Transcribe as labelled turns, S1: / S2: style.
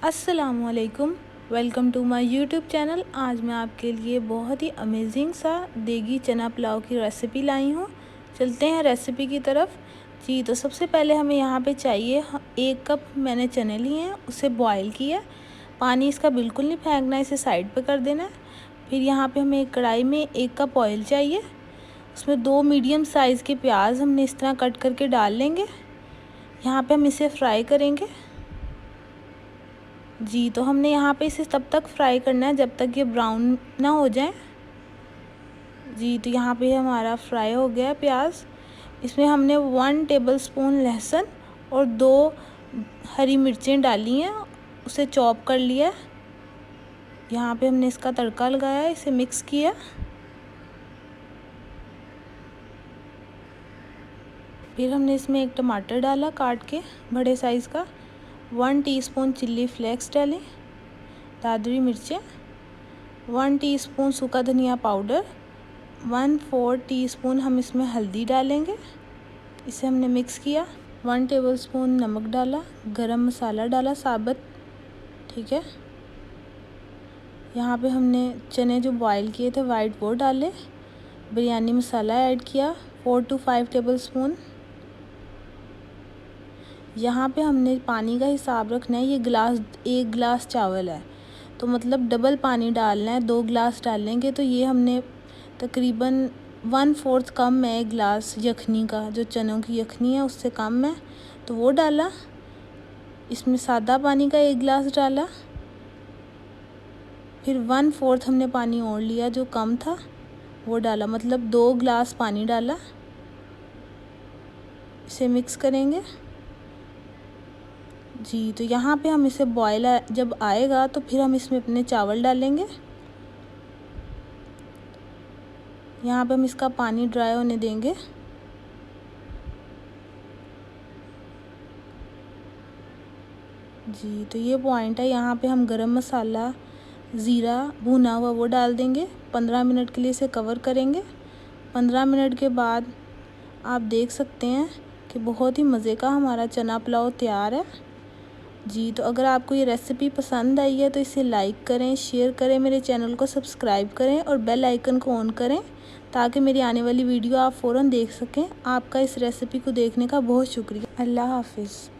S1: अस्सलामुअलैकुम, welcome to my YouTube channel. आज मैं आपके लिए बहुत ही अमेजिंग सा देगी चना पुलाव की रेसिपी लाई हूँ। चलते हैं रेसिपी की तरफ। जी, तो सबसे पहले हमें यहाँ पे चाहिए 1 कप मैंने चने लिए हैं, उसे बॉईल किया। पानी इसका बिल्कुल नहीं फेंकना, इसे साइड पे कर देना है। फिर यहाँ पे हमें एक कढ़ाई में 1 कप ऑयल चाहिए, उसमें 2 मीडियम साइज़ के प्याज हमने इस तरह कट करके डाल लेंगे। यहाँ पे हम इसे फ्राई करेंगे। जी, तो हमने यहाँ पे इसे तब तक फ्राई करना है जब तक ये ब्राउन ना हो जाए। जी, तो यहाँ पे हमारा फ्राई हो गया प्याज। इसमें हमने 1 टेबलस्पून लहसुन और 2 हरी मिर्चें डाली हैं, उसे चॉप कर लिया। यहाँ पे हमने इसका तड़का लगाया, इसे मिक्स किया। फिर हमने इसमें एक टमाटर डाला काट के बड़े साइज़ का। 1 टीस्पून चिल्ली फ्लेक्स डालें, दादरी मिर्चें, 1 टीस्पून सूखा धनिया पाउडर, 1/4 टीस्पून हम इसमें हल्दी डालेंगे। इसे हमने मिक्स किया। 1 टेबलस्पून नमक डाला, गरम मसाला डाला साबुत, ठीक है। यहाँ पे हमने चने जो बॉईल किए थे वाइट वो डाले। बिरयानी मसाला ऐड किया 4 to 5 टेबलस्पून। यहाँ पे हमने पानी का हिसाब रखना है। ये 1 गिलास चावल है, तो मतलब डबल पानी डालना है। 2 गिलास डालेंगे तो ये हमने तकरीबन 1/4 कम है 1 गिलास यखनी का, जो चनों की यखनी है उससे कम है, तो वो डाला। इसमें सादा पानी का 1 गिलास डाला। फिर 1/4 हमने पानी और लिया जो कम था, वो डाला, मतलब 2 गिलास पानी डाला। इसे मिक्स करेंगे। जी, तो यहाँ पे हम इसे बॉयल जब आएगा तो फिर हम इसमें अपने चावल डालेंगे। यहाँ पे हम इसका पानी ड्राई होने देंगे। जी, तो ये पॉइंट है। यहाँ पे हम गरम मसाला, ज़ीरा भुना हुआ वो डाल देंगे। 15 मिनट के लिए इसे कवर करेंगे। 15 मिनट के बाद आप देख सकते हैं कि बहुत ही मज़े का हमारा चना पुलाव तैयार है। जी, तो अगर आपको ये रेसिपी पसंद आई है तो इसे लाइक करें, शेयर करें, मेरे चैनल को सब्सक्राइब करें और बेल आइकन को ऑन करें ताकि मेरी आने वाली वीडियो आप फ़ौरन देख सकें। आपका इस रेसिपी को देखने का बहुत शुक्रिया। अल्लाह हाफ़िज़।